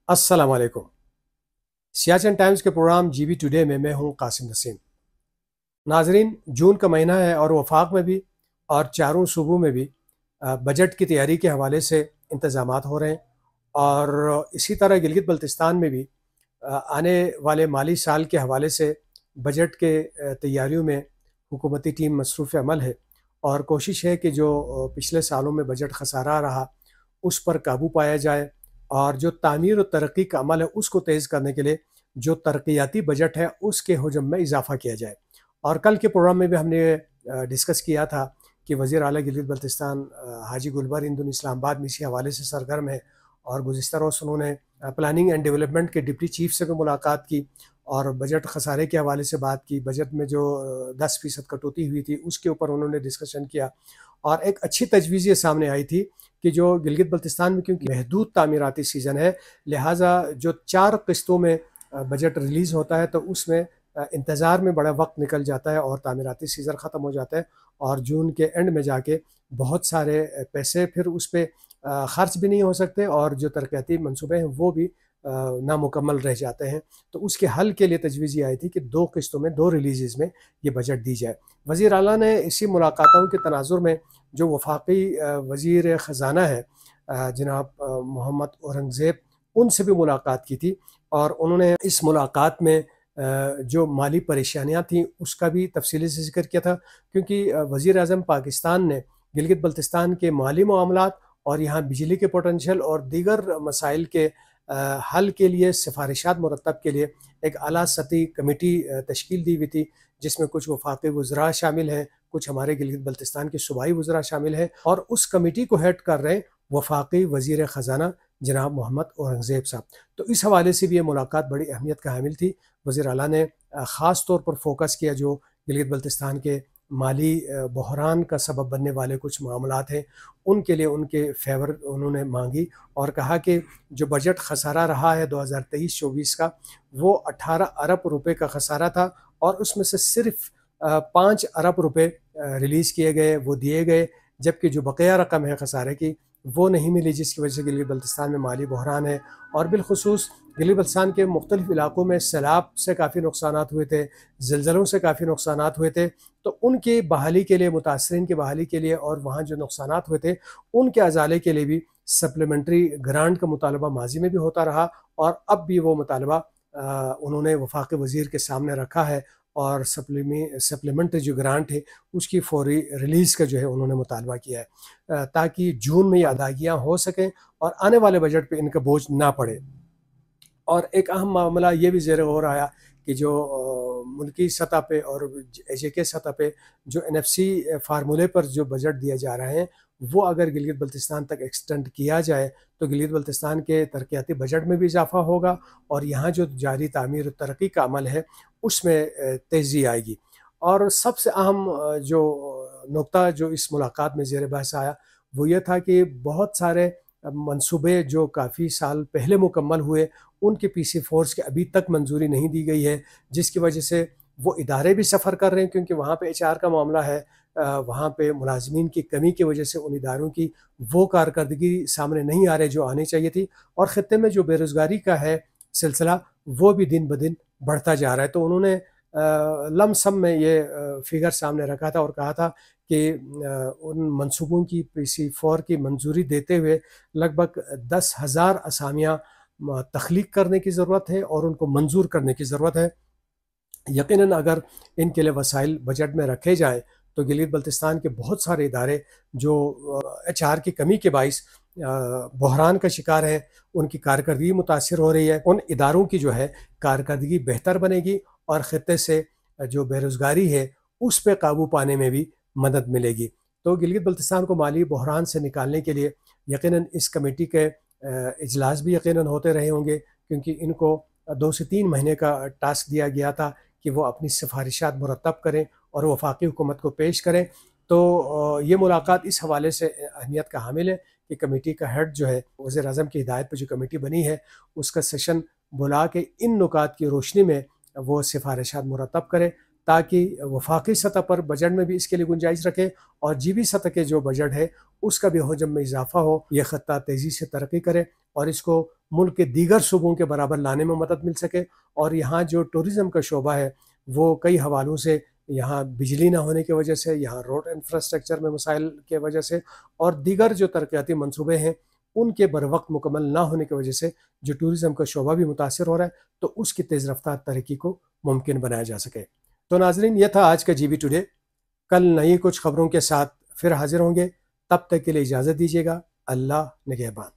अस्सलाम वालेकुम। सियाचिन टाइम्स के प्रोग्राम जीबी टुडे में मैं हूं कासिम नसीम। नाजरीन, जून का महीना है और वफाक में भी और चारों सूबों में भी बजट की तैयारी के हवाले से इंतजामात हो रहे हैं। और इसी तरह गिलगित बल्तिस्तान में भी आने वाले माली साल के हवाले से बजट के तैयारियों में हुकूमती टीम मसरूफ़ अमल है और कोशिश है कि जो पिछले सालों में बजट खसारा रहा उस पर काबू पाया जाए और जो तामीर और तरक्की का अमल है उसको तेज़ करने के लिए जो तरक्याती बजट है उसके हजम में इजाफ़ा किया जाए। और कल के प्रोग्राम में भी हमने डिस्कस किया था कि वज़ीर आला गिलगित बल्तिस्तान हाजी गुलबर इंदुन इस्लामाबाद में इसी हवाले से सरगर्म है। और गुज़िश्ता रोज़ उन्होंने प्लानिंग एंड डेवलपमेंट के डिप्टी चीफ से भी मुलाकात की और बजट खसारे के हवाले से बात की। बजट में जो 10% कटौती हुई थी उसके ऊपर उन्होंने डिस्कशन किया और एक अच्छी तजवीज़ ये सामने आई थी कि जो गिलगित बल्तिस्तान में क्योंकि महदूद तामीराती सीज़न है, लिहाजा जो 4 किस्तों में बजट रिलीज़ होता है तो उसमें इंतज़ार में बड़ा वक्त निकल जाता है और तामीराती सीज़न ख़त्म हो जाता है और जून के एंड में जाके बहुत सारे पैसे फिर उस पे ख़र्च भी नहीं हो सकते और जो तरक्याती मंसूबे हैं वो भी नामुकम्मल रह जाते हैं। तो उसके हल के लिए तजवीज़ ये आई थी कि 2 किस्तों में 2 रिलीज़ में ये बजट दी जाए। वज़ीर आला ने इसी मुलाकातों के तनाज़ुर में जो वफाकी वज़ीर ख़ज़ाना है जनाब मोहम्मद औरंगज़ेब, उनसे भी मुलाकात की थी और उन्होंने इस मुलाकात में जो माली परेशानियाँ थीं उसका भी तफ़सीली से ज़िक्र किया था क्योंकि वज़ीर आज़म पाकिस्तान ने गिलगित बल्तिस्तान के माली मामलात और यहाँ बिजली के पोटेंशियल और दीगर मसाइल के हल के लिए सिफारिशात मुरतब के लिए एक आला सतही कमेटी तश्कील दी हुई थी जिसमें कुछ वफाकी वज़रा शामिल हैं, कुछ हमारे गिलगित बल्तिस्तान के सूबाई वज़रा शामिल हैं और उस कमेटी को हेड कर रहे हैं वफाकी वज़ीर ख़ज़ाना जनाब मोहम्मद औरंगज़ेब साहब। तो इस हवाले से भी ये मुलाकात बड़ी अहमियत का हामिल थी। वज़ीर आला ने ख़ास तौर पर फोकस किया जो गिलगित बल्तिस्तान के माली बहरान का सबब बनने वाले कुछ मामलात हैं उनके लिए उनके फेवर उन्होंने मांगी और कहा कि जो बजट खसारा रहा है 2023-24 का वो 18 अरब रुपए का खसारा था और उसमें से सिर्फ 5 अरब रुपए रिलीज़ किए गए, वो दिए गए, जबकि जो बकाया रकम है खसारे की वो नहीं मिली जिसकी वजह से गिलगित बल्तिस्तान में माली बहरान है। और बिलखुसूस गिलगित बल्तिस्तान के मुख्तलिफ़ इलाकों में सैलाब से काफ़ी नुकसानात हुए थे, ज़िलज़लों से काफ़ी नुकसानात हुए थे। तो उनकी बहाली के लिए, मुतासरीन की बहाली के लिए और वहाँ जो नुकसानात हुए थे उनके अज़ाले के लिए भी सप्लीमेंट्री ग्रांट का मुतालबा माजी में भी होता रहा और अब भी वो मुतालबा उन्होंने वफाकी वज़ीर के सामने रखा है और सप्लीमेंट्री जो ग्रांट है उसकी फौरी रिलीज़ का जो है उन्होंने मुतालबा किया है ताकि जून में ये अदायगियाँ हो सकें और आने वाले बजट पे इनका बोझ ना पड़े। और एक अहम मामला ये भी ज़ेर गौर आया कि जो मुल्की सतह पे और एजेके सतह पे जो एनएफसी फार्मूले पर जो बजट दिए जा रहे हैं वो अगर गिलगित बल्तिस्तान तक एक्सटेंड किया जाए तो गिलगित बल्तिस्तान के तरक्याती बजट में भी इजाफा होगा और यहाँ जो जारी तामीर तरक्की का अमल है उसमें तेज़ी आएगी। और सबसे अहम जो नुक्ता जो इस मुलाकात में ज़ेर बहस आया वो ये था कि बहुत सारे मंसूबे जो काफ़ी साल पहले मुकम्मल हुए उनके पीसी फोर्स के अभी तक मंजूरी नहीं दी गई है जिसकी वजह से वो इदारे भी सफ़र कर रहे हैं क्योंकि वहाँ पे एचआर का मामला है। वहाँ पे मुलाजमीन की कमी की वजह से उन इदारों की वो कारकर्दगी सामने नहीं आ रही जो आनी चाहिए थी और ख़ित्ते में जो बेरोज़गारी का है सिलसिला वो भी दिन ब दिन बढ़ता जा रहा है। तो उन्होंने लमसम में ये फिगर सामने रखा था और कहा था कि उन मंसूबों की PC4 की मंजूरी देते हुए लगभग 10,000 असामियाँ तख्लीक करने की ज़रूरत है और उनको मंजूर करने की ज़रूरत है। यकीनन अगर इनके लिए वसाइल बजट में रखे जाएँ तो गिलगित बल्तिस्तान के बहुत सारे इदारे जो एचआर की कमी के बाइस बहरान का शिकार हैं उनकी कारकर्दगी मुतासिर हो रही है। उन इदारों की जो है कारकर्दगी बेहतर बनेगी और ख़ित्ते से जो बेरोज़गारी है उस पे काबू पाने में भी मदद मिलेगी। तो गिलगित बल्तिस्तान को माली बहरान से निकालने के लिए यकीनन इस कमेटी के इजलास भी यकीनन होते रहे होंगे क्योंकि इनको 2 से 3 महीने का टास्क दिया गया था कि वो अपनी सिफारिशात मुरतब करें और वफाकी हुकूमत को पेश करें। तो ये मुलाकात इस हवाले से अहमियत का हामिल है कि कमेटी का हेड जो है वज़ीर आज़म की हिदायत पर जो कमेटी बनी है उसका सेशन बुला के इन नुकात की रोशनी में वो सिफारिशात मुरतब करे ताकि वफाकी सतह पर बजट में भी इसके लिए गुंजाइश रखे और जीबी सतह के जो बजट है उसका भी हजम में इजाफा हो, ये ख़त्ता तेज़ी से तरक्की करे और इसको ملک کے دیگر صوبوں کے برابر لانے میں مدد مل سکے، اور یہاں جو ٹورزم کا شعبہ ہے وہ کئی حوالوں سے، یہاں بجلی نہ ہونے کی وجہ سے، یہاں روڈ انفراسٹرکچر میں مسائل کی وجہ سے، اور دیگر جو ترقیاتی منصوبے ہیں ان کے بر وقت مکمل نہ ہونے کی وجہ سے جو ٹورزم کا شعبہ بھی متاثر ہو رہا ہے، تو اس کی تیز رفتار ترقی کو ممکن بنایا جا سکے۔ تو ناظرین، یہ تھا آج کا جی بی ٹوڈے۔ کل نئی کچھ خبروں کے ساتھ پھر حاضر ہوں گے، تب تک کے لیے اجازت دیجیے گا۔ اللہ نگہبان۔